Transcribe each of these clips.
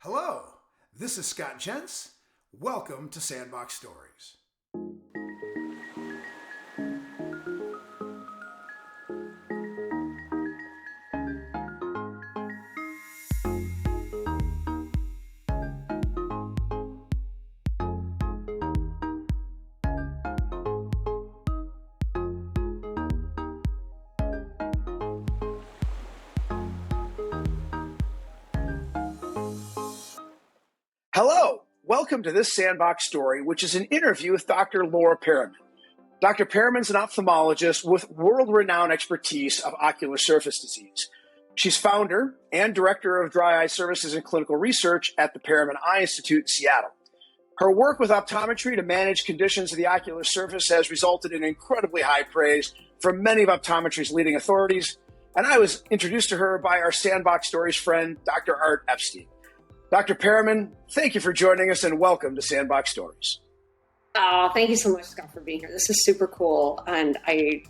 Hello, this is Scott Jentz. Welcome to Sandbox Stories. Hello, welcome to this Sandbox Story, which is an interview with Dr. Laura Periman. Dr. Periman's an ophthalmologist with world-renowned expertise of ocular surface disease. She's founder and director of dry eye services and clinical research at the Periman Eye Institute in Seattle. Her work with optometry to manage conditions of the ocular surface has resulted in incredibly high praise from many of optometry's leading authorities, and I was introduced to her by our Sandbox Stories friend, Dr. Art Epstein. Dr. Periman, thank you for joining us and welcome to Sandbox Stories. Oh, thank you so much, Scott, for being here. This is super cool. And I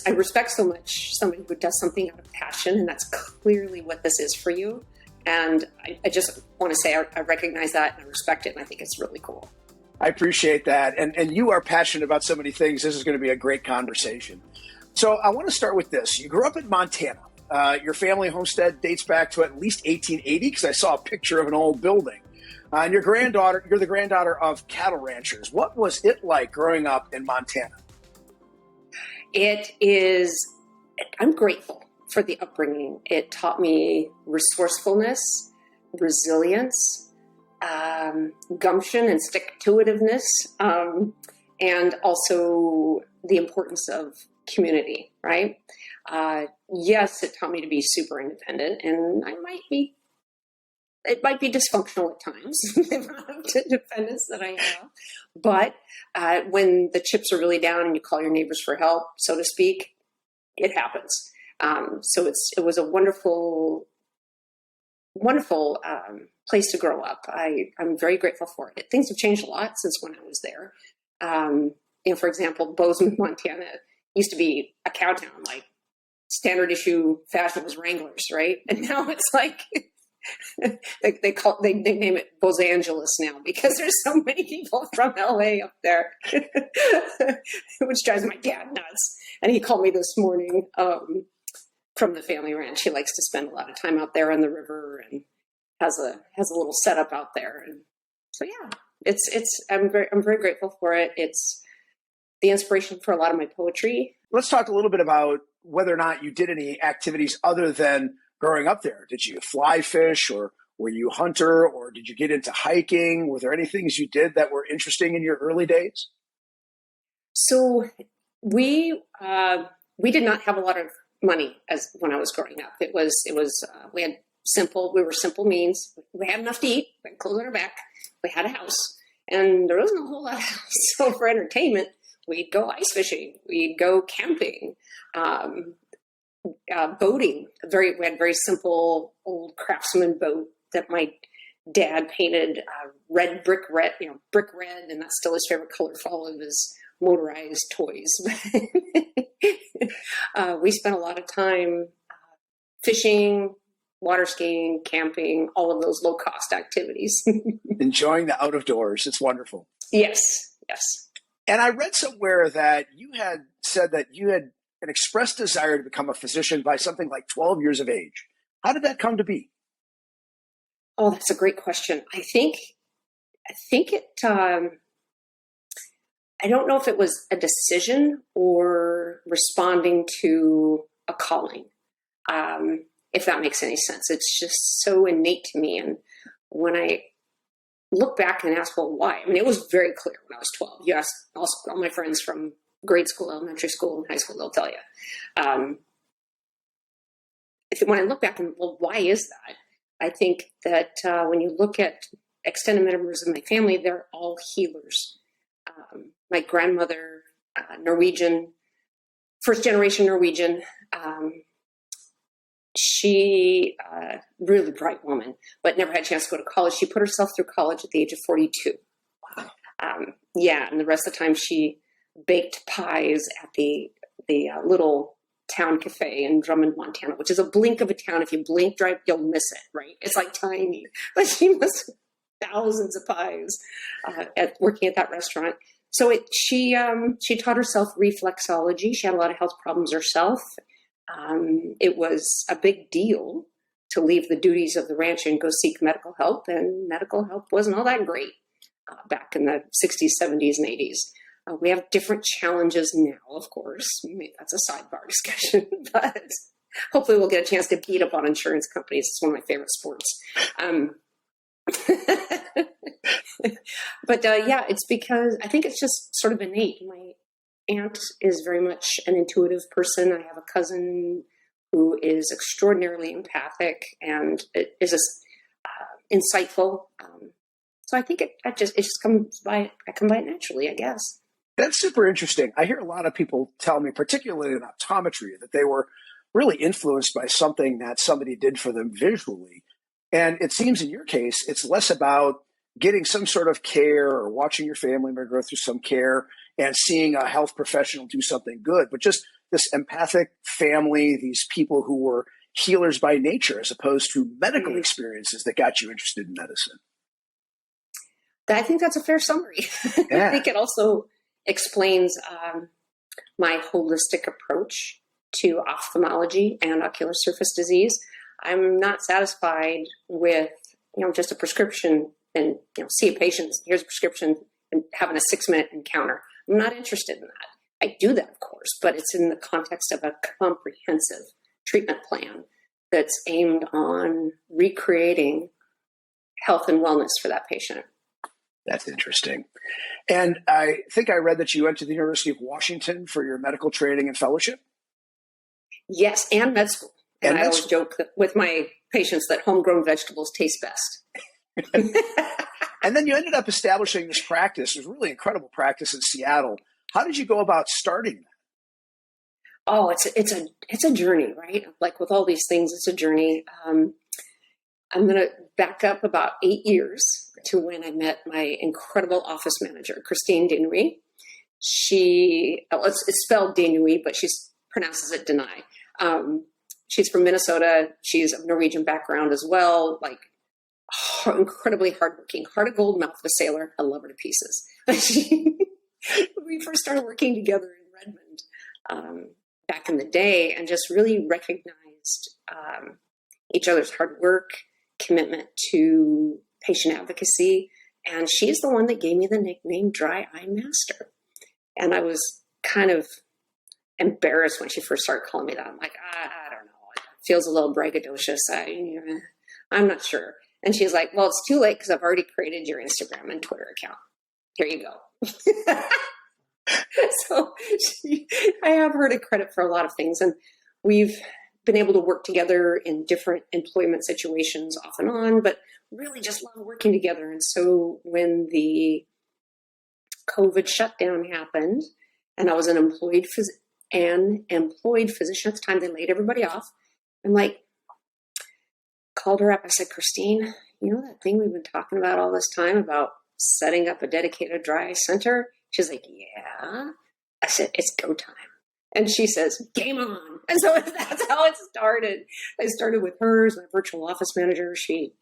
respect so much somebody who does something out of passion, and that's clearly what this is for you. And I just want to say I recognize that and I respect it, and I think it's really cool. I appreciate that. And you are passionate about so many things. This is going to be a great conversation. So I want to start with this. You grew up in Montana. Your family homestead dates back to at least 1880 because I saw a picture of an old building. And you're the granddaughter of cattle ranchers. What was it like growing up in Montana? I'm grateful for the upbringing. It taught me resourcefulness, resilience, gumption and stick-to-itiveness, and also the importance of community, right? Yes, it taught me to be super independent, and it might be dysfunctional at times, the amount of independence that I have. But when the chips are really down and you call your neighbors for help, so to speak, it happens. So it was a wonderful place to grow up. I'm very grateful for it. Things have changed a lot since when I was there. For example, Bozeman, Montana used to be a cow town, like standard issue fashion was Wranglers, right? And now it's like they name it Los Angeles now because there's so many people from LA up there, which drives my dad nuts. And he called me this morning from the family ranch. He likes to spend a lot of time out there on the river and has a little setup out there. And so yeah, I'm very grateful for it. It's the inspiration for a lot of my poetry. Let's talk a little bit about whether or not you did any activities other than growing up there. Did you fly fish, or were you a hunter, or did you get into hiking? Were there any things you did that were interesting in your early days? So we did not have a lot of money when I was growing up. We were simple means. We had enough to eat, we had clothes on our back, we had a house, and there wasn't a whole lot else. So for entertainment, we'd go ice fishing, we'd go camping, boating. We had a very simple old craftsman boat that my dad painted brick red, and that's still his favorite color for all of his motorized toys. We spent a lot of time fishing, water skiing, camping, all of those low-cost activities. Enjoying the out of doors. It's wonderful. Yes. And I read somewhere that you had said that you had an expressed desire to become a physician by something like 12 years of age. How did that come to be? Oh, that's a great question. I think it, I don't know if it was a decision or responding to a calling, if that makes any sense. It's just so innate to me. And when I look back and ask, well, why? I mean, it was very clear when I was 12. You ask all my friends from grade school, elementary school, and high school, they'll tell you. When I look back and, well, why is that? I think that when you look at extended members of my family, they're all healers. My grandmother, Norwegian, first generation Norwegian, she, really bright woman, but never had a chance to go to college. She put herself through college at the age of 42. Wow. And the rest of the time she baked pies at the little town cafe in Drummond, Montana, which is a blink of a town. If you blink, drive, you'll miss it, right? It's like tiny. But she must have thousands of pies at working at that restaurant. So she taught herself reflexology. She had a lot of health problems herself. It was a big deal to leave the duties of the ranch and go seek medical help, and medical help wasn't all that great back in the 60s, 70s, and 80s. We have different challenges now, of course. Maybe that's a sidebar discussion, but hopefully we'll get a chance to beat up on insurance companies. It's one of my favorite sports. But yeah, it's because I think it's just sort of innate. My aunt is very much an intuitive person. I have a cousin who is extraordinarily empathic and is insightful. So I think it just comes by. I come by it naturally, I guess. That's super interesting. I hear a lot of people tell me, particularly in optometry, that they were really influenced by something that somebody did for them visually. And it seems in your case, it's less about getting some sort of care or watching your family member go through some care and seeing a health professional do something good, but just this empathic family, these people who were healers by nature, as opposed to medical experiences that got you interested in medicine. I think that's a fair summary. Yeah. I think it also explains my holistic approach to ophthalmology and ocular surface disease. I'm not satisfied with, just a prescription and, see a patient, here's a prescription, and having a 6-minute encounter. I'm not interested in that. I do that, of course, but it's in the context of a comprehensive treatment plan that's aimed on recreating health and wellness for that patient. That's interesting. And I think I read that you went to the University of Washington for your medical training and fellowship? Yes, and med school. And I always joke with my patients that homegrown vegetables taste best. And then you ended up establishing this practice. It was a really incredible practice in Seattle. How did you go about starting that? Oh, it's a journey, right? Like with all these things, it's a journey. I'm going to back up about 8 years to when I met my incredible office manager, Christine Denouy. It's spelled Denouy, but she pronounces it Denai. She's from Minnesota. She's of Norwegian background as well, like incredibly hardworking, heart of gold, mouth of a sailor. I love her to pieces. We first started working together in Redmond back in the day and just really recognized each other's hard work, commitment to patient advocacy. And she's the one that gave me the nickname Dry Eye Master. And I was kind of embarrassed when she first started calling me that. I'm like, I don't know. It feels a little braggadocious. I'm not sure. And she's like, well, it's too late because I've already created your Instagram and Twitter account. Here you go. So I have her to credit for a lot of things. And we've been able to work together in different employment situations off and on, but really just love working together. And so when the COVID shutdown happened and I was an employed physician at the time, they laid everybody off. I'm like, called her up. I said, Christine, you know that thing we've been talking about all this time about setting up a dedicated dry eye center? She's like, yeah. I said, it's go time. And she says, game on. And so that's how it started. I started with her as my virtual office manager. She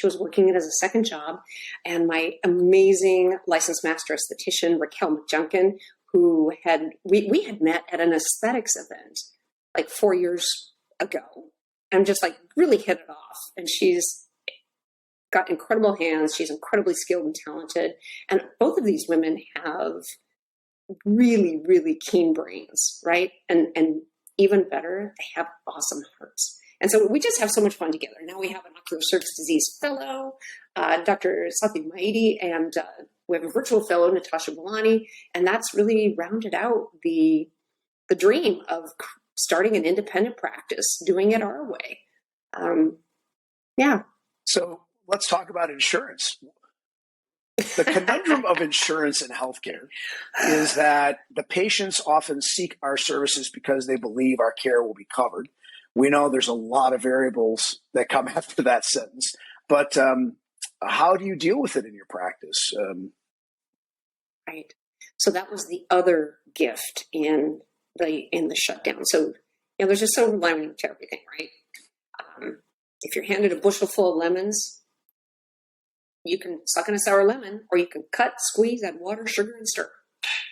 was working it as a second job. And my amazing licensed master esthetician, Raquel McJunkin, who we had met at an aesthetics event like 4 years ago and just like really hit it off. And she's got incredible hands. She's incredibly skilled and talented. And both of these women have really, really keen brains, right? And even better, they have awesome hearts. And so we just have so much fun together. Now we have an ocular surface disease fellow, Dr. Sathi Maidi, and we have a virtual fellow, Natasha Bolani, and that's really rounded out the dream of starting an independent practice, doing it our way. Yeah. So let's talk about insurance. The conundrum of insurance in healthcare is that the patients often seek our services because they believe our care will be covered. We know there's a lot of variables that come after that sentence, but how do you deal with it in your practice? Right. So that was the other gift in the shutdown. So there's a silver lining to everything, right? If you're handed a bushel full of lemons, you can suck in a sour lemon, or you can cut, squeeze, add water, sugar, and stir.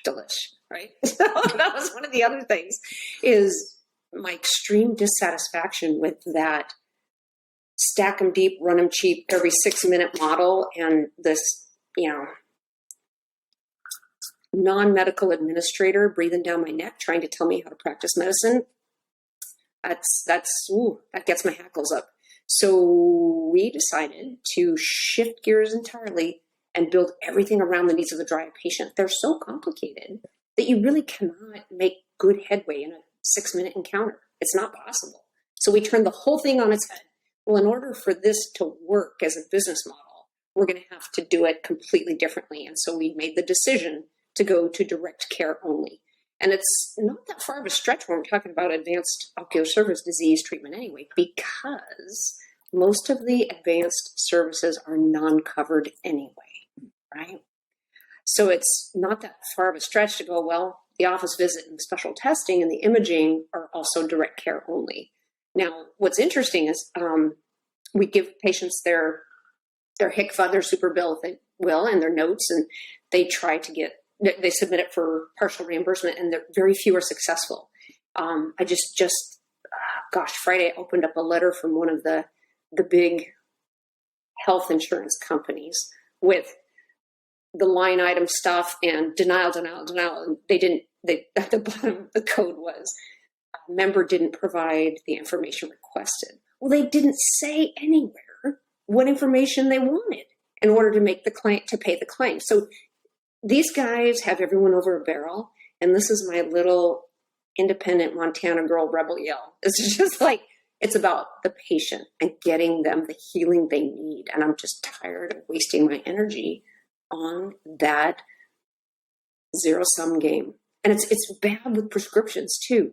Delish, right? So that was one of the other things, is my extreme dissatisfaction with that stack them deep, run them cheap, every 6-minute model, and this, non-medical administrator breathing down my neck, trying to tell me how to practice medicine. That gets my hackles up. So we decided to shift gears entirely and build everything around the needs of the dry eye patient. They're so complicated that you really cannot make good headway in a 6-minute encounter. It's not possible. So we turned the whole thing on its head. Well, in order for this to work as a business model, we're going to have to do it completely differently. And so we made the decision to go to direct care only. And it's not that far of a stretch when we're talking about advanced ocular surface disease treatment anyway, because most of the advanced services are non-covered anyway, right? So it's not that far of a stretch to go, well, the office visit and the special testing and the imaging are also direct care only. Now, what's interesting is we give patients their HCFA, their super bill, if they will, and their notes, and they try to they submit it for partial reimbursement, and very few are successful. Friday I opened up a letter from one of the big health insurance companies with the line item stuff and denial. And at the bottom, the code was, member didn't provide the information requested. Well, they didn't say anywhere what information they wanted in order to make the claim, to pay the claim. So these guys have everyone over a barrel, and this is my little independent Montana girl rebel yell. It's just like, it's about the patient and getting them the healing they need. And I'm just tired of wasting my energy on that zero-sum game. And it's bad with prescriptions too.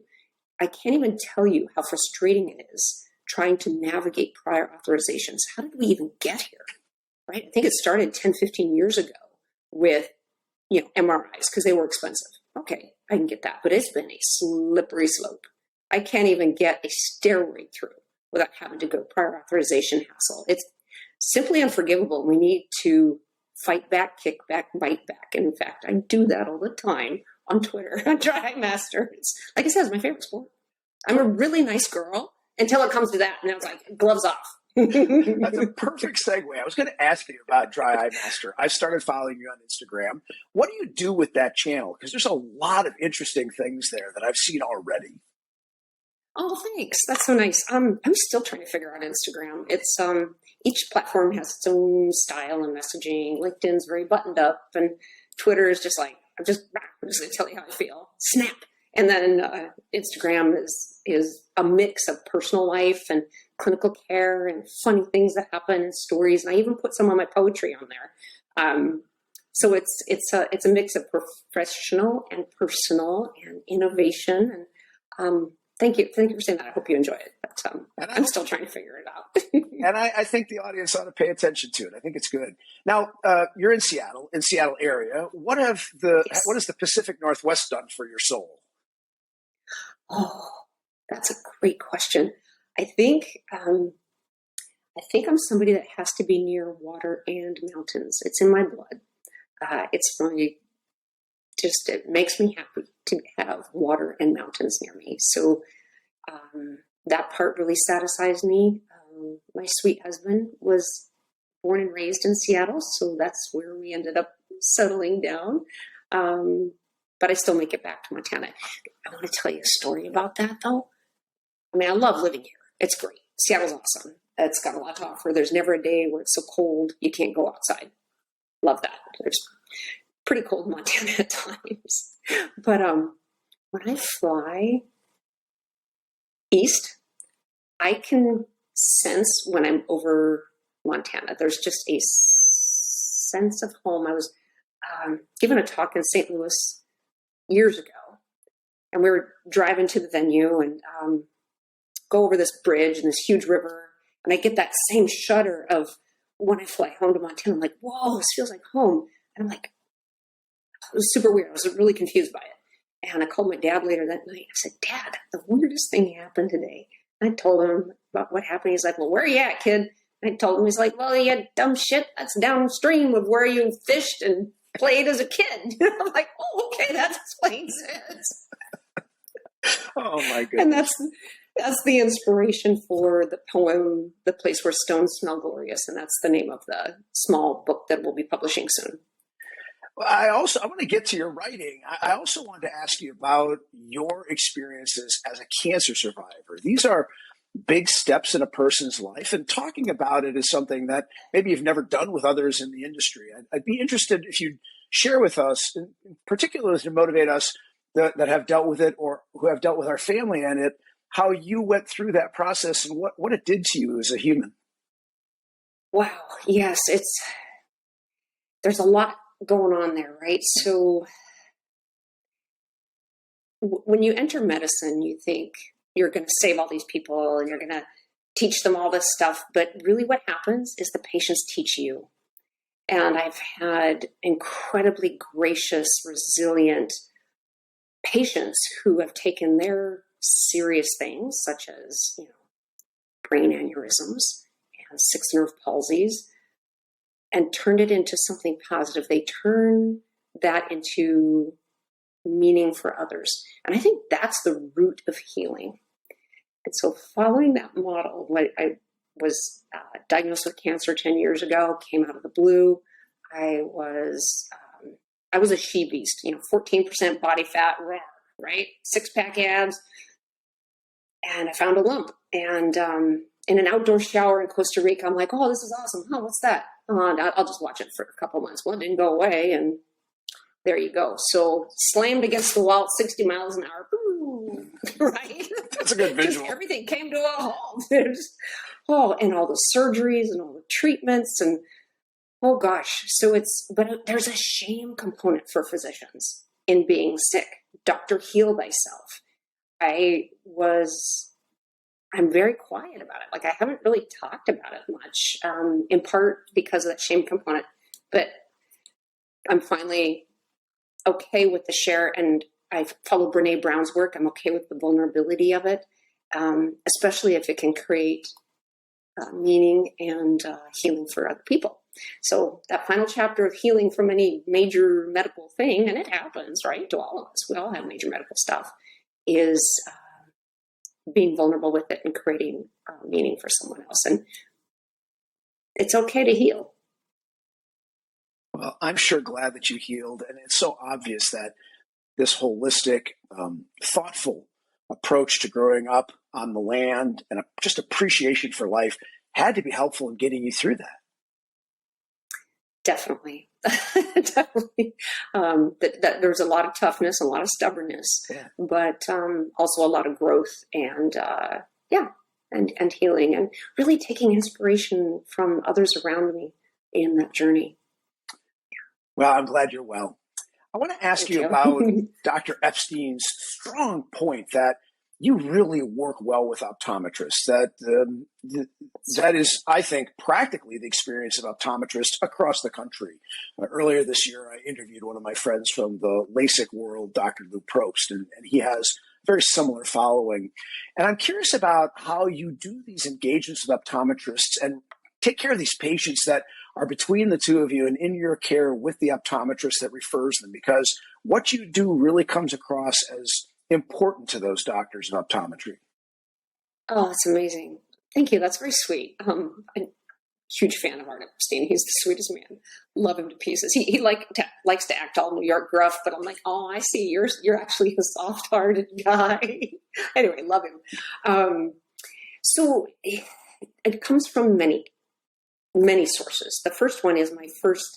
I can't even tell you how frustrating it is trying to navigate prior authorizations. How did we even get here? Right? I think it started 10, 15 years ago with MRIs, because they were expensive. Okay, I can get that. But it's been a slippery slope. I can't even get a steroid through without having to go prior authorization hassle. It's simply unforgivable. We need to fight back, kick back, bite back. And in fact, I do that all the time on Twitter. On Dry Eye Master. It's, like I said, it's my favorite sport. I'm a really nice girl until it comes to that. And I was like, gloves off. That's a perfect segue. I was going to ask you about Dry Eye Master. I started following you on Instagram. What do you do with that channel? Because there's a lot of interesting things there that I've seen already. Oh, thanks. That's so nice. I'm still trying to figure out Instagram. It's each platform has its own style and messaging. LinkedIn's very buttoned up, and Twitter is just like, I'm just going to tell you how I feel. Snap. And then Instagram is a mix of personal life and clinical care and funny things that happen and stories. And I even put some of my poetry on there. So it's a mix of professional and personal and innovation. And thank you for saying that. I hope you enjoy it. But I'm still trying to figure it out. And I think the audience ought to pay attention to it. I think it's good. Now, you're in Seattle area. What has the Pacific Northwest done for your soul? Oh, that's a great question. I think I'm somebody that has to be near water and mountains. It's in my blood. It makes me happy to have water and mountains near me. So that part really satisfies me. My sweet husband was born and raised in Seattle, so that's where we ended up settling down. But I still make it back to Montana. I want to tell you a story about that, though. I mean, I love living here. It's great. Seattle's awesome. It's got a lot to offer. There's never a day where it's so cold you can't go outside. Love that. There's pretty cold in Montana at times. But when I fly east, I can sense when I'm over Montana. There's just a sense of home. I was given a talk in St. Louis years ago, and we were driving to the venue and go over this bridge and this huge river, and I get that same shudder of when I fly home to Montana. I'm like, whoa, this feels like home. And I'm like, it was super weird. I was really confused by it. And I called my dad later that night. I said, Dad, the weirdest thing happened today. I told him about what happened. He's like, well, where are you at, kid? I told him, he's like, well, you had dumb shit. That's downstream of where you fished and played as a kid. I'm like, oh, okay, that explains it. Oh my goodness. And that's the inspiration for the poem, The Place Where Stones Smell Glorious. And that's the name of the small book that we'll be publishing soon. Well, I want to get to your writing. I also wanted to ask you about your experiences as a cancer survivor. These are big steps in a person's life, and talking about it is something that maybe you've never done with others in the industry. I'd be interested if you'd share with us, in particular to motivate us that have dealt with it or who have dealt with our family in it, how you went through that process and what it did to you as a human. Wow. Yes. There's a lot going on there, right? So when you enter medicine, you think you're going to save all these people and you're going to teach them all this stuff. But really what happens is the patients teach you. And I've had incredibly gracious, resilient patients who have taken their serious things, such as, brain aneurysms and 6 nerve palsies, and turned it into something positive. They turn that into meaning for others. And I think that's the root of healing. And so following that model, when I was diagnosed with cancer 10 years ago, came out of the blue. I was a she beast, 14% body fat, raw, right? 6-pack abs. And I found a lump. And in an outdoor shower in Costa Rica, I'm like, oh, this is awesome. Oh, what's that? I'll just watch it for a couple months. Well, it didn't go away, and there you go. So slammed against the wall at 60 miles an hour. Ooh, right? That's a good visual. Everything came to a halt. And all the surgeries and all the treatments and oh gosh. But there's a shame component for physicians in being sick. Doctor, heal thyself. I'm very quiet about it. Like I haven't really talked about it much, in part because of that shame component, but I'm finally okay with the share, and I follow Brene Brown's work. I'm okay with the vulnerability of it, especially if it can create meaning and healing for other people. So that final chapter of healing from any major medical thing, and it happens, right, to all of us. We all have major medical stuff, is being vulnerable with it and creating meaning for someone else. And it's okay to heal. Well, I'm sure glad that you healed. And it's so obvious that this holistic, thoughtful approach to growing up on the land and just appreciation for life had to be helpful in getting you through that. Definitely. Definitely. That there's a lot of toughness, a lot of stubbornness, but also a lot of growth and healing, and really taking inspiration from others around me in that journey. Well, I'm glad you're well. I want to ask you about Dr. Epstein's strong point that you really work well with optometrists. That is, I think, practically the experience of optometrists across the country. Earlier this year, I interviewed one of my friends from the LASIK world, Dr. Lou Probst, and he has a very similar following. And I'm curious about how you do these engagements with optometrists and take care of these patients that are between the two of you and in your care with the optometrist that refers them, because what you do really comes across as important to those doctors in optometry. Oh, that's amazing. Thank you. That's very sweet. I'm a huge fan of Art Epstein. He's the sweetest man. Love him to pieces. He likes to act all New York gruff, but I'm like, oh, I see. You're actually a soft-hearted guy. Anyway, love him. So it comes from many sources. The first one is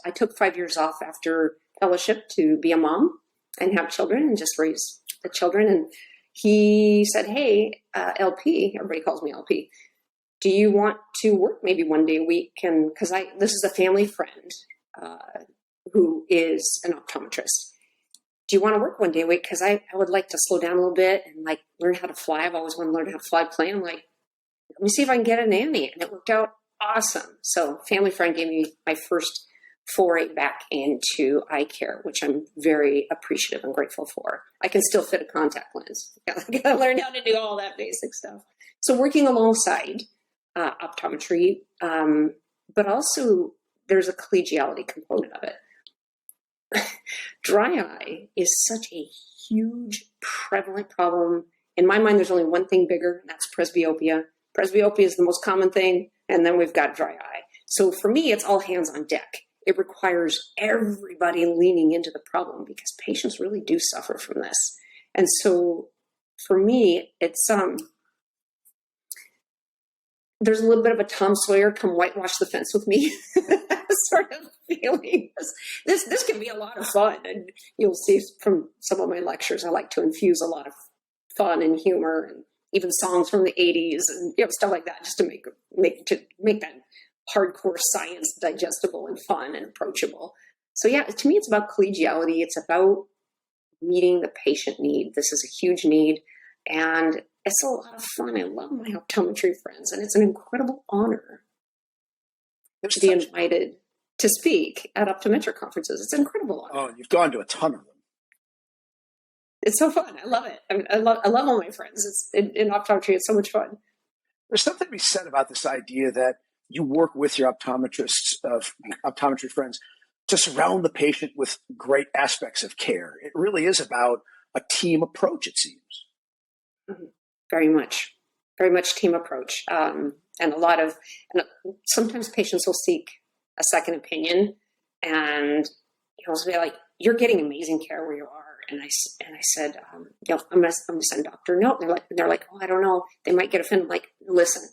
I took 5 years off after fellowship to be a mom and have children and just raise the children. And he said, hey, LP, everybody calls me LP, do you want to work maybe one day a week? And because this is a family friend who is an optometrist. Do you want to work one day a week? Because I would like to slow down a little bit and like learn how to fly. I've always wanted to learn how to fly a plane. I'm like, let me see if I can get a nanny. And it worked out awesome. So family friend gave me my first foray back into eye care, which I'm very appreciative and grateful for. I can still fit a contact lens. I gotta learn how to do all that basic stuff. So working alongside optometry, but also there's a collegiality component of it. Dry eye is such a huge, prevalent problem. In my mind, there's only one thing bigger, and that's presbyopia. Presbyopia is the most common thing, and then we've got dry eye. So for me, it's all hands on deck. It requires everybody leaning into the problem because patients really do suffer from this. And so for me, it's there's a little bit of a Tom Sawyer come whitewash the fence with me sort of feeling. This can be a lot of fun. And you'll see from some of my lectures, I like to infuse a lot of fun and humor and even songs from the 80s and stuff like that, just to make that hardcore science digestible and fun and approachable. So yeah, to me, it's about collegiality. It's about meeting the patient need. This is a huge need, and it's a lot of fun. I love my optometry friends, and it's an incredible honor to be invited to speak at optometric conferences. It's an incredible honor. Oh, you've gone to a ton of them. It's so fun. I love it. I love all my friends. It's in optometry. It's so much fun. There's something to be said about this idea that you work with your optometry friends to surround the patient with great aspects of care. It really is about a team approach, it seems. Mm-hmm. Very much team approach. And sometimes patients will seek a second opinion, and will be like, "You're getting amazing care where you are." And I said, I'm gonna send Dr. Note. And they're like, "Oh, I don't know. They might get offended." I'm like, "Listen,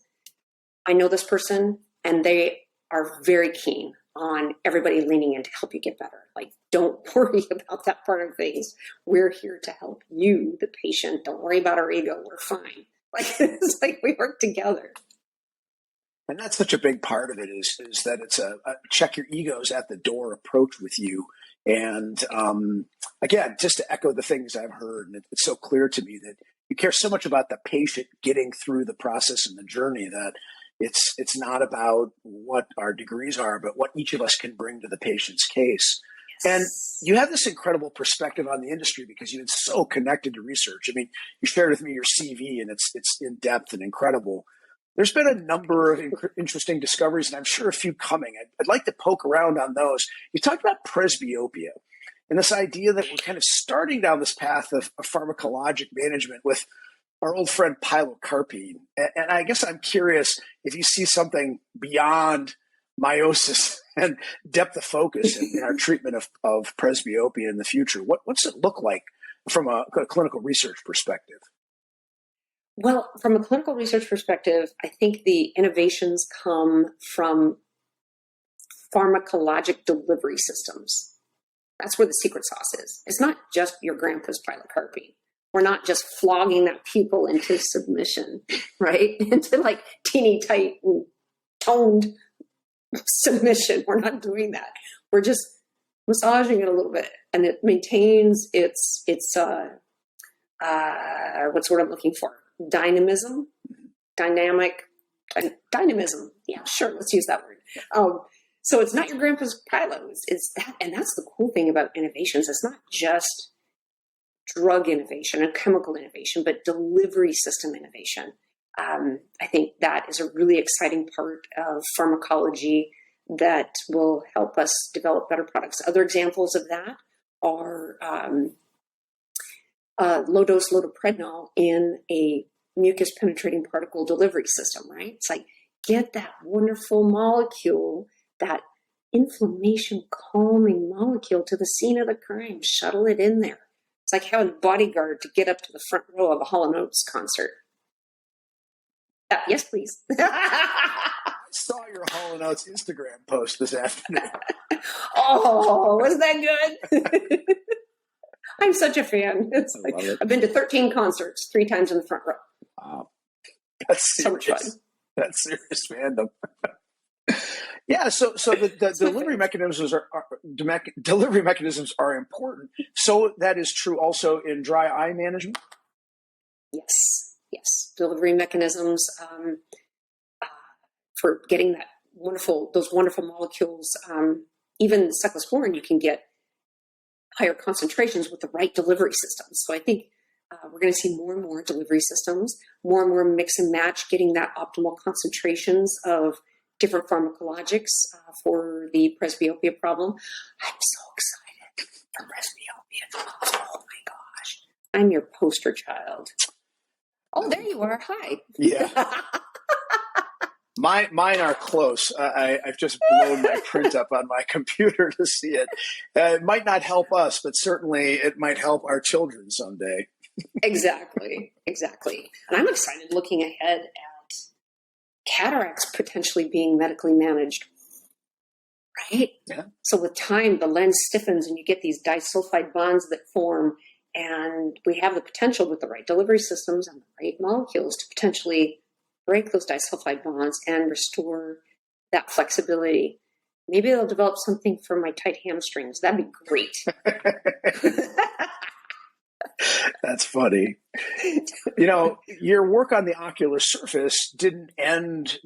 I know this person, and they are very keen on everybody leaning in to help you get better. Like, don't worry about that part of things. We're here to help you, the patient. Don't worry about our ego. We're fine." Like, it's like we work together. And that's such a big part of it is that it's a check your egos at the door approach with you. And again, just to echo the things I've heard, and it's so clear to me that you care so much about the patient getting through the process and the journey that it's not about what our degrees are, but what each of us can bring to the patient's case. Yes. And you have this incredible perspective on the industry because you've been so connected to research. I mean, you shared with me your CV, and it's in depth and incredible. There's been a number of interesting discoveries, and I'm sure a few coming. I'd like to poke around on those. You talked about presbyopia and this idea that we're kind of starting down this path of pharmacologic management with our old friend pilocarpine. And I guess I'm curious if you see something beyond meiosis and depth of focus in our treatment of presbyopia in the future. What's it look like from a clinical research perspective? Well, from a clinical research perspective, I think the innovations come from pharmacologic delivery systems. That's where the secret sauce is. It's not just your grandpa's pilocarpine. We're not just flogging that pupil into submission, right? Into like teeny tight and toned submission. We're not doing that. We're just massaging it a little bit, and it maintains its what's what I'm looking for? Dynamism. Yeah, sure. Let's use that word. So it's not your grandpa's pilo. It's that, and that's the cool thing about innovations. It's not just drug innovation and chemical innovation, but delivery system innovation. I think that is a really exciting part of pharmacology that will help us develop better products. Other examples of that are low-dose loteprednol in a mucus-penetrating particle delivery system, right? It's like, get that wonderful molecule, that inflammation-calming molecule to the scene of the crime, shuttle it in there. It's like having a bodyguard to get up to the front row of a Hall & Oates concert. Yes, please. I saw your Hall & Oates Instagram post this afternoon. Oh, was that good? I'm such a fan. It's like, I've been to 13 concerts, 3 times in the front row. Wow. That's so much fun. That's serious fandom. Yeah, so the delivery mechanisms are important. So that is true also in dry eye management? Yes. Delivery mechanisms for getting those wonderful molecules even cyclosporin, you can get higher concentrations with the right delivery systems. So I think we're going to see more and more delivery systems, more and more mix and match, getting that optimal concentrations of different pharmacologics for the presbyopia problem. I'm so excited for presbyopia. Oh my gosh. I'm your poster child. Oh, there you are. Hi. Yeah. Mine are close. I've just blown my print up on my computer to see it. It might not help us, but certainly it might help our children someday. Exactly. And I'm excited looking ahead at cataracts potentially being medically managed, right? Yeah. So with time, the lens stiffens and you get these disulfide bonds that form, and we have the potential with the right delivery systems and the right molecules to potentially break those disulfide bonds and restore that flexibility. Maybe they'll develop something for my tight hamstrings. That'd be great. That's funny. Your work on the ocular surface doesn't end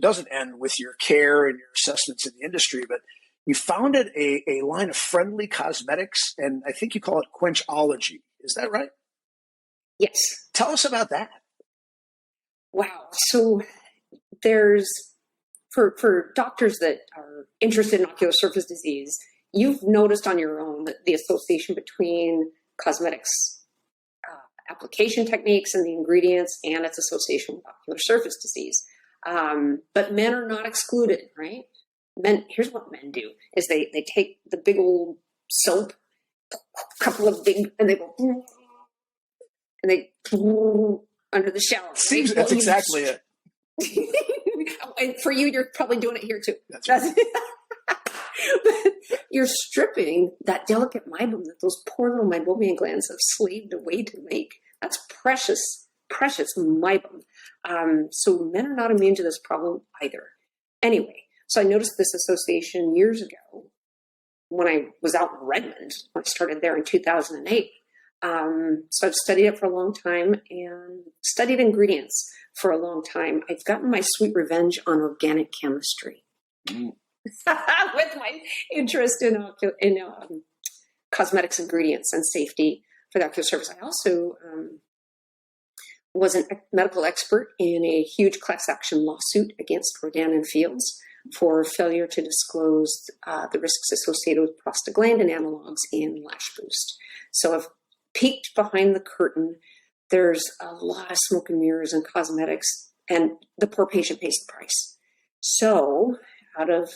with your care and your assessments in the industry, but you founded a line of friendly cosmetics, and I think you call it Quenchology. Is that right? Yes. Tell us about that. Wow. So there's, for doctors that are interested in ocular surface disease, you've noticed on your own that the association between cosmetics application techniques and the ingredients and its association with ocular surface disease. But men are not excluded, right? Here's what men do, is they take the big old soap, couple of big, and they go, and they under the shower. Seems right? That's exactly it. And for you, you're probably doing it here too. That's right. You're stripping that delicate meibum that those poor little meibomian glands have slaved away to make. That's precious meibum. So men are not immune to this problem either. Anyway, so I noticed this association years ago when I was out in Redmond, when I started there in 2008. So I've studied it for a long time and studied ingredients for a long time. I've gotten my sweet revenge on organic chemistry. With my interest in cosmetics ingredients and safety for the ocular surface. I also was a medical expert in a huge class action lawsuit against Rodan and Fields for failure to disclose the risks associated with prostaglandin analogs in Lash Boost. So I've peeked behind the curtain. There's a lot of smoke and mirrors and cosmetics, and the poor patient pays the price. So out of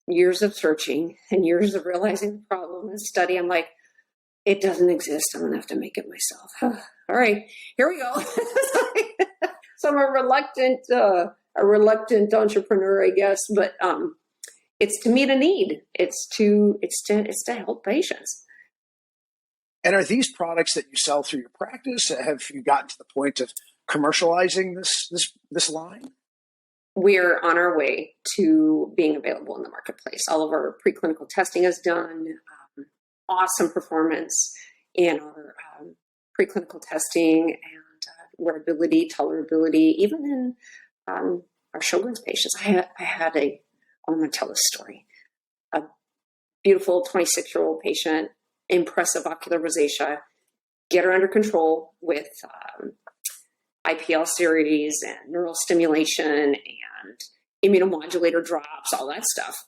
years of searching and years of realizing the problem and study, I'm like, it doesn't exist. I'm going to have to make it myself. All right, here we go. So I'm a reluctant entrepreneur, I guess, but it's to meet a need. It's to help patients. And are these products that you sell through your practice? Have you gotten to the point of commercializing this line? We're on our way to being available in the marketplace. All of our preclinical testing is done. Awesome performance in our preclinical testing and wearability, tolerability, even in our Sjogren's patients. I'm going to tell this story. A beautiful 26-year-old patient, impressive ocular rosacea, get her under control with IPL series and neural stimulation and immunomodulator drops, all that stuff.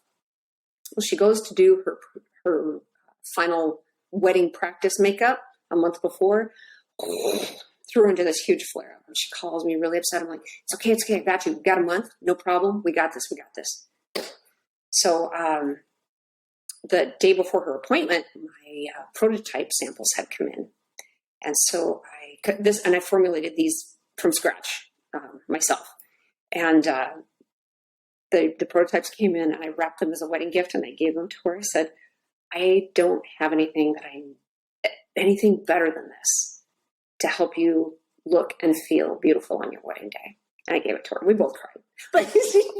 Well, she goes to do her final wedding practice makeup a month before, threw her into this huge flare up. And she calls me really upset. I'm like, it's okay, I got you. We got a month, no problem. We got this. So the day before her appointment, my prototype samples had come in. And so I formulated these from scratch myself. And the prototypes came in, and I wrapped them as a wedding gift, and I gave them to her. I said, I don't have anything better than this to help you look and feel beautiful on your wedding day. And I gave it to her. We both cried. But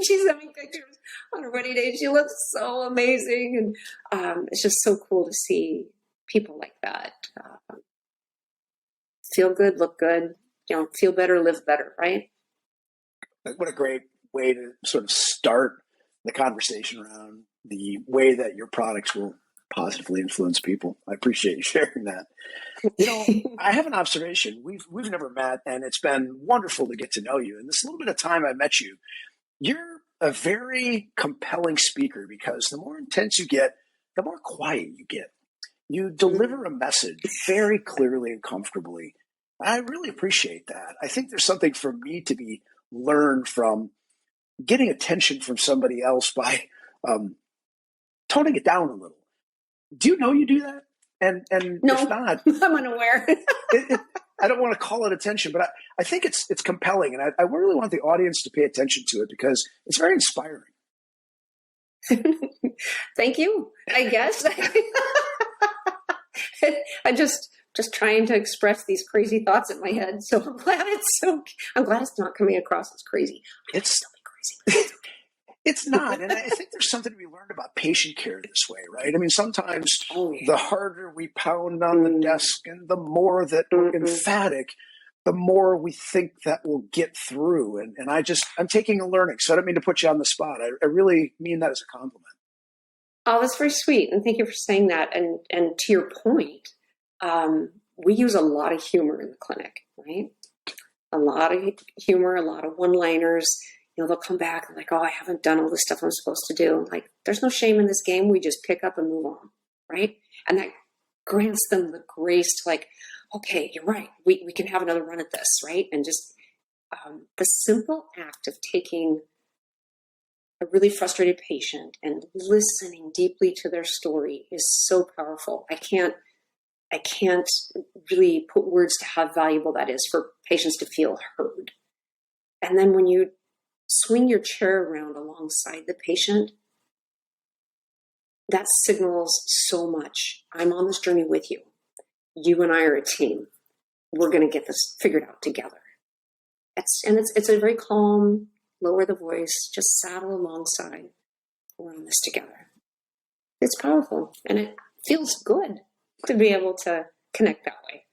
she's having pictures on her wedding day. She looks so amazing. And it's just so cool to see people like that. Feel good, look good, feel better, live better, right? What a great way to sort of start the conversation around the way that your products will positively influence people. I appreciate you sharing that. I have an observation. We've never met, and it's been wonderful to get to know you. In this little bit of time I met you, you're a very compelling speaker because the more intense you get, the more quiet you get. You deliver a message very clearly and comfortably. I really appreciate that. I think there's something for me to be learned from getting attention from somebody else by toning it down a little. Do you know you do that? And No, if not, I'm unaware. I don't want to call it attention, but I think it's compelling, and I really want the audience to pay attention to it because it's very inspiring. Thank you, I guess. I'm just trying to express these crazy thoughts in my head. So I'm glad it's not coming across as crazy. It's still be crazy. It's not. And I think there's something to be learned about patient care this way, right? I mean, sometimes the harder we pound on the desk and the more that we're emphatic, the more we think that we'll get through. And I'm taking a learning. So I don't mean to put you on the spot. I really mean that as a compliment. Oh, that's very sweet. And thank you for saying that. And to your point, we use a lot of humor in the clinic, right? A lot of humor, a lot of one-liners. They'll come back and like, oh, I haven't done all the stuff I'm supposed to do. Like, there's no shame in this game. We just pick up and move on, right? And that grants them the grace to like, okay, you're right. We can have another run at this, right? And just the simple act of taking a really frustrated patient and listening deeply to their story is so powerful. I can't really put words to how valuable that is for patients to feel heard. And then when you swing your chair around alongside the patient, that signals so much. I'm on this journey with you. You and I are a team. We're going to get this figured out together. It's a very calm, lower the voice, just saddle alongside. We're on this together. It's powerful, and it feels good to be able to connect that way.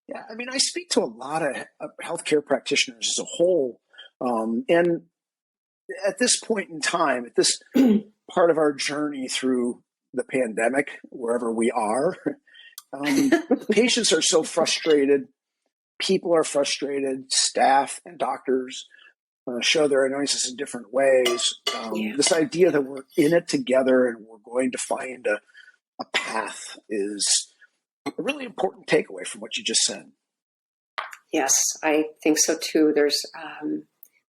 Yeah, I mean, I speak to a lot of healthcare practitioners as a whole. And at this point in time, at this part of our journey through the pandemic, wherever we are, patients are so frustrated. People are frustrated. Staff and doctors show their annoyances in different ways. This idea that we're in it together and we're going to find a path is a really important takeaway from what you just said. Yes, I think so too. There's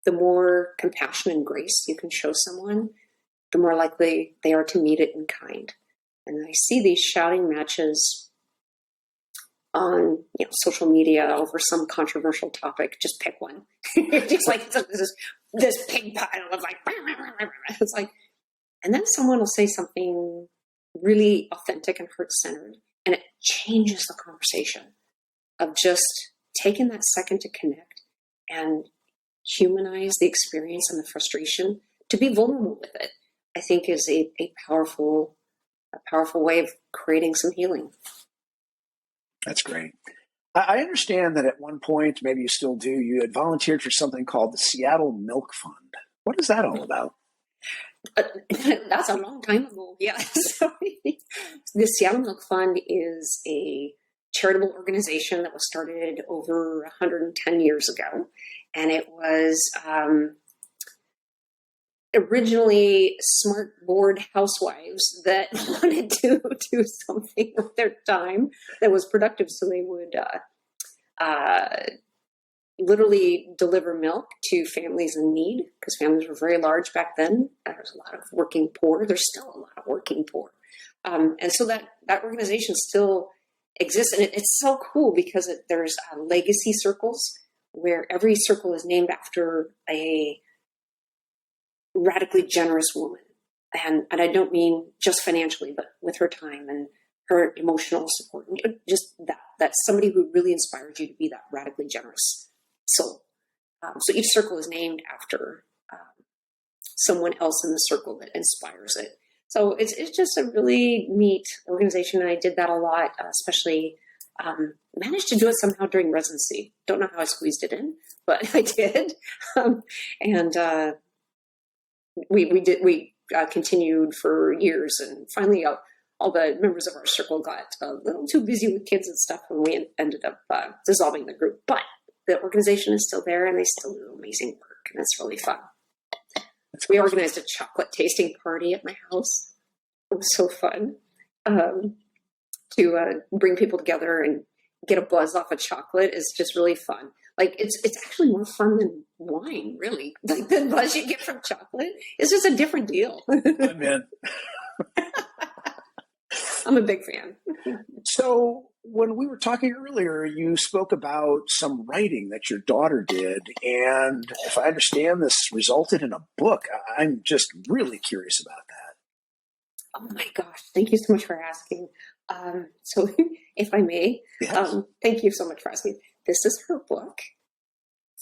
the more compassion and grace you can show someone, the more likely they are to meet it in kind. And I see these shouting matches on social media over some controversial topic. Just pick one. Just like this pig pile of like, it's like, and then someone will say something really authentic and heart-centered, and it changes the conversation of just taking that second to connect and humanize the experience and the frustration. To be vulnerable with it, I think, is a powerful way of creating some healing. That's great. I understand that at one point, maybe you still do, you had volunteered for something called the Seattle Milk Fund. What is that all about? That's a long time ago. Yeah. So, the Seattle Milk Fund is a charitable organization that was started over 110 years ago. And it was originally smart bored housewives that wanted to do something with their time that was productive. So they would literally deliver milk to families in need, because families were very large back then. There was a lot of working poor. There's still a lot of working poor. And so that organization still exists. And it's so cool because there's legacy circles where every circle is named after a radically generous woman. And I don't mean just financially, but with her time and her emotional support. Just that's somebody who really inspires you to be that radically generous soul. So each circle is named after someone else in the circle that inspires it. So it's just a really neat organization. And I did that a lot, especially managed to do it somehow during residency. Don't know how I squeezed it in, but I did. And we continued for years. And finally, all the members of our circle got a little too busy with kids and stuff, and we ended up dissolving the group. But the organization is still there, and they still do amazing work, and it's really fun. We organized a chocolate tasting party at my house. It was so fun to bring people together and get a buzz off of chocolate. Is just really fun. Like it's actually more fun than wine, really. Like the buzz you get from chocolate is just a different deal. I'm in. I'm a big fan. So when we were talking earlier, you spoke about some writing that your daughter did. And if I understand, this resulted in a book. I'm just really curious about that. Oh my gosh. Thank you so much for asking. So if I may, Yes. Thank you so much for asking. This is her book,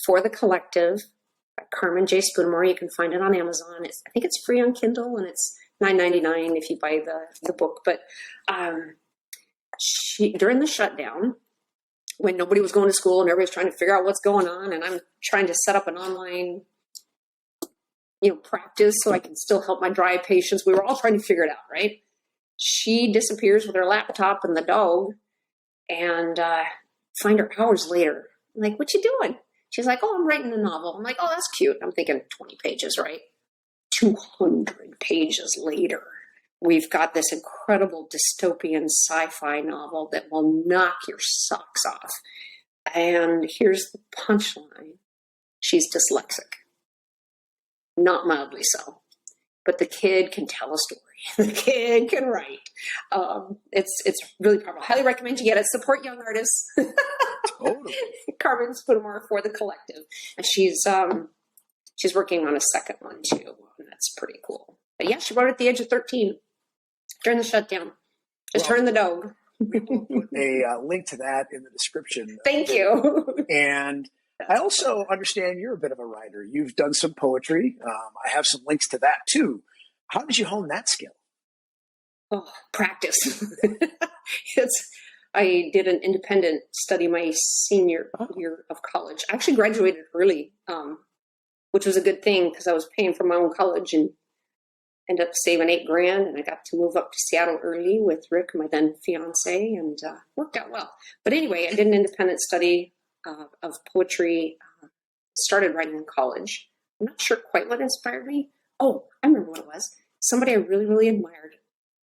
For the Collective, by Carmen J. Spoonmore. You can find it on Amazon. I think it's free on Kindle, and it's $9.99 if you buy the book. But she, during the shutdown, when nobody was going to school and everybody's trying to figure out what's going on, and I'm trying to set up an online, practice so I can still help my dry patients. We were all trying to figure it out, right? She disappears with her laptop and the dog, and find her hours later. I'm like, what you doing? She's like, oh, I'm writing a novel. I'm like, oh, that's cute. I'm thinking 20 pages, right? 200 pages later, we've got this incredible dystopian sci-fi novel that will knock your socks off. And here's the punchline. She's dyslexic. Not mildly so. But the kid can tell a story. The kid can write. It's really powerful. Highly recommend you get it. Support young artists. Totally. Carmen Spoonmore, For the Collective. And she's working on a second one too. And that's pretty cool. But yeah, she wrote it at the age of 13 during the shutdown. Just her and the dog. We will put a link to that in the description. Thank you. And I also understand you're a bit of a writer. You've done some poetry. I have some links to that too. How did you hone that skill? Oh, practice. I did an independent study my senior year of college. I actually graduated early, which was a good thing because I was paying for my own college and ended up saving $8,000. And I got to move up to Seattle early with Rick, my then fiance, and worked out well. But anyway, I did an independent study of poetry. Started writing in college. I'm not sure quite what inspired me. Oh, I remember what it was. Somebody I really, really admired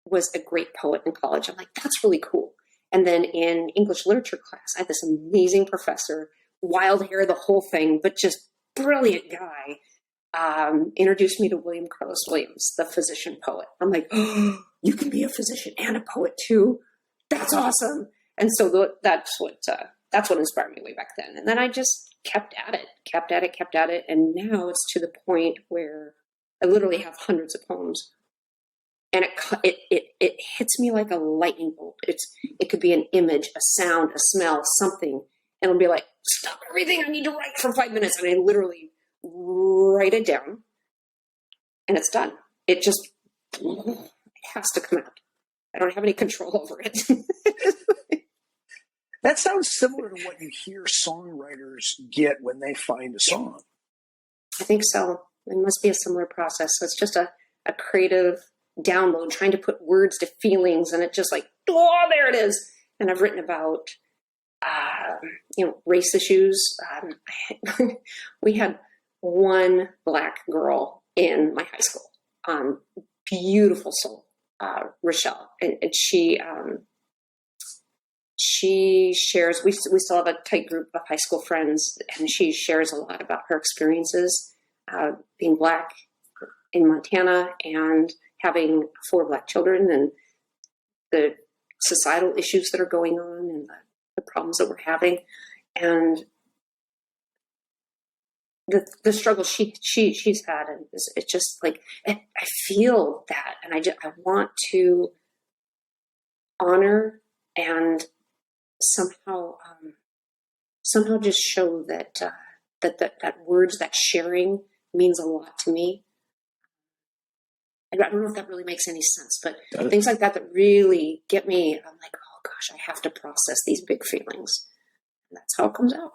was a great poet in college. I'm like, that's really cool. And then in English literature class, I had this amazing professor, wild hair, the whole thing, but just brilliant guy, introduced me to William Carlos Williams, the physician poet. I'm like, oh, you can be a physician and a poet too? That's awesome. And so that's what inspired me way back then. And then I just kept at it. And now it's to the point where I literally have hundreds of poems. And it hits me like a lightning bolt. It could be an image, a sound, a smell, something. And it'll be like, stop everything, I need to write for 5 minutes. And I literally write it down. And it's done. It has to come out. I don't have any control over it. That sounds similar to what you hear songwriters get when they find a song. I think so. It must be a similar process. So it's just a creative download, trying to put words to feelings, and it just like, oh, there it is. And I've written about, race issues. We had one Black girl in my high school, beautiful soul, Rochelle, and she shares. We still have a tight group of high school friends, and she shares a lot about her experiences being Black in Montana and having 4 Black children and the societal issues that are going on and the problems that we're having, and the struggle she's had, and it's just like I feel that, and I want to honor and somehow just show that words, that sharing means a lot to me. I don't know if that really makes any sense, but things like that really get me. I'm like, oh gosh, I have to process these big feelings. And that's how it comes out.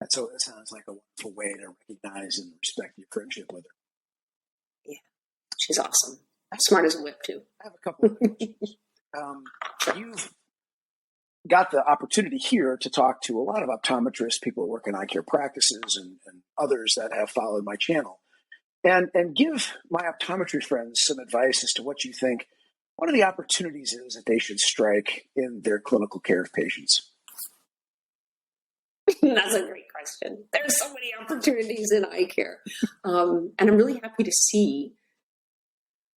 So it sounds like a wonderful way to recognize and respect your friendship with her. Yeah. She's awesome. Smart as a whip, too. I have a couple of questions. You've got the opportunity here to talk to a lot of optometrists, people who work in eye care practices, and others that have followed my channel, and give my optometry friends some advice as to what you think one of the opportunities is that they should strike in their clinical care of patients. That's a great question. There's so many opportunities in eye care. And I'm really happy to see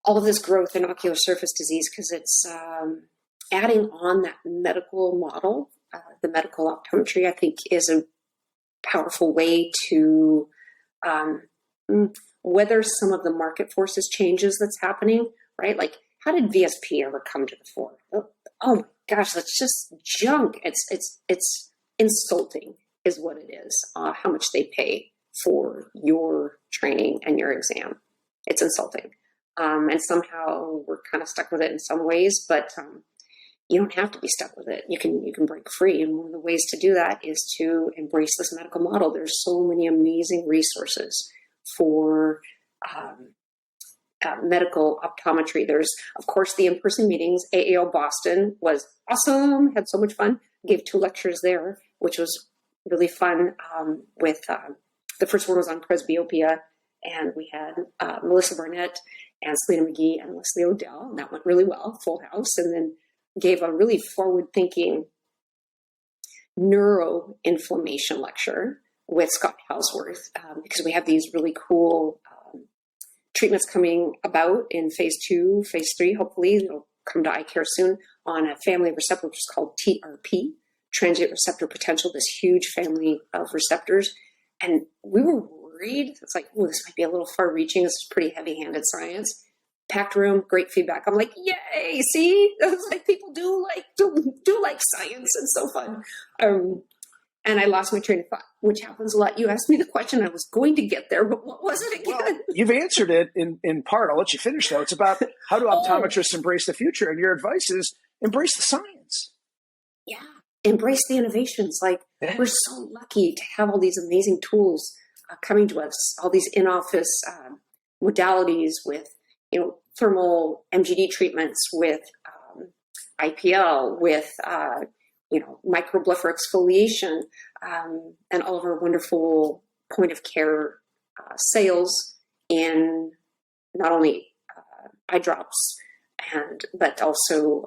all of this growth in ocular surface disease because it's adding on that medical model. The medical optometry, I think, is a powerful way to weather some of the market forces changes that's happening, right? Like, how did VSP ever come to the fore? Oh my gosh, that's just junk. It's insulting is what it is, how much they pay for your training and your exam. It's insulting. And somehow we're kind of stuck with it in some ways, but you don't have to be stuck with it. You can break free. And one of the ways to do that is to embrace this medical model. There's so many amazing resources for medical optometry. There's, of course, the in-person meetings. AAO Boston was awesome. Had so much fun. Gave 2 lectures there, which was really fun. With the first one was on presbyopia, and we had Melissa Barnett and Selena McGee and Leslie Odell, and that went really well, full house. And then gave a really forward-thinking neuroinflammation lecture with Scott Halsworth, because we have these really cool treatments coming about in phase 2, phase 3. Hopefully, it'll come to eye care soon on a family of receptors called TRP, transient receptor potential, this huge family of receptors. And we were worried. It's like, oh, this might be a little far reaching. This is pretty heavy-handed science. Packed room, great feedback. I'm like, yay, see? It's like people do like science. It's so fun. And I lost my train of thought, which happens a lot. You asked me the question. I was going to get there, but what was it again? Well, you've answered it in part. I'll let you finish, though. It's about how do optometrists embrace the future? And your advice is embrace the science. Yeah, embrace the innovations. Like, we're so lucky to have all these amazing tools coming to us, all these in-office modalities with, thermal MGD treatments, with IPL, with microbluffer exfoliation, and all of our wonderful point of care sales in not only eye drops but also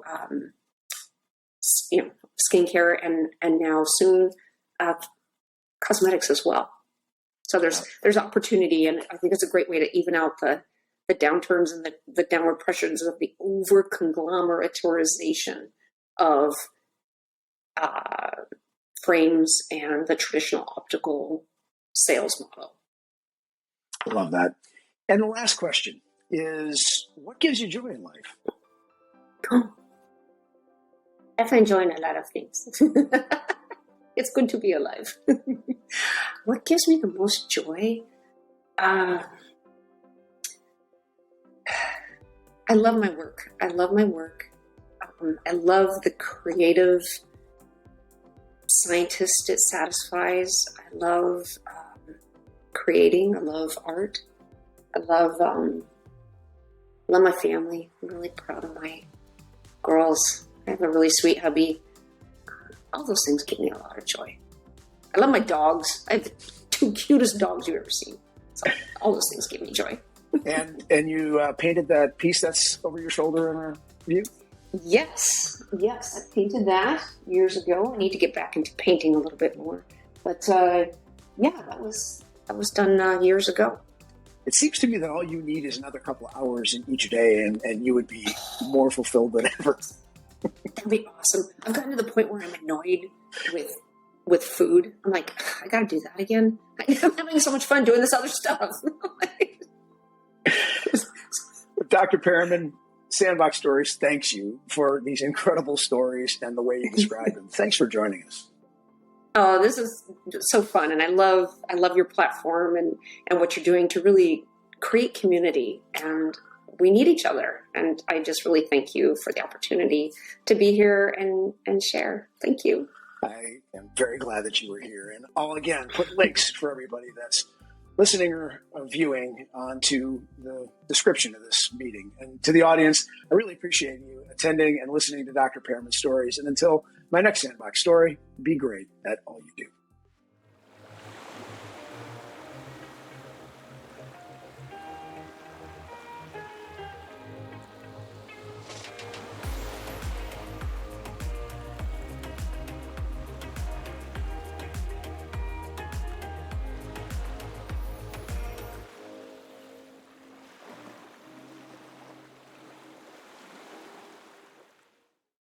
skincare and now soon cosmetics as well. So there's opportunity, and I think it's a great way to even out the downturns and the downward pressures of the over conglomeratorization of frames and the traditional optical sales model. I love that. And the last question is, what gives you joy in life? I find joy in a lot of things. It's good to be alive. What gives me the most joy? I love my work. I love the creative scientist it satisfies. I love creating. I love art. I love my family. I'm really proud of my girls. I have a really sweet hubby. All those things give me a lot of joy. I love my dogs. I have the 2 cutest dogs you've ever seen. So all those things give me joy. And you painted that piece that's over your shoulder in our view? Yes, I painted that years ago. I need to get back into painting a little bit more. But that was done years ago. It seems to me that all you need is another couple of hours in each day, and you would be more fulfilled than ever. That'd be awesome. I've gotten to the point where I'm annoyed with food. I'm like, I gotta do that again. I'm having so much fun doing this other stuff. Dr. Periman, Sandbox Stories thanks you for these incredible stories and the way you describe them. Thanks for joining us. Oh, this is so fun, and I love your platform and what you're doing to really create community. And we need each other, and I just really thank you for the opportunity to be here and share. Thank you. I am very glad that you were here, and I'll again put links for everybody that's listening or viewing onto the description of this meeting. And to the audience, I really appreciate you attending and listening to Dr. Periman's stories. And until my next Sandbox story, be great at all you do.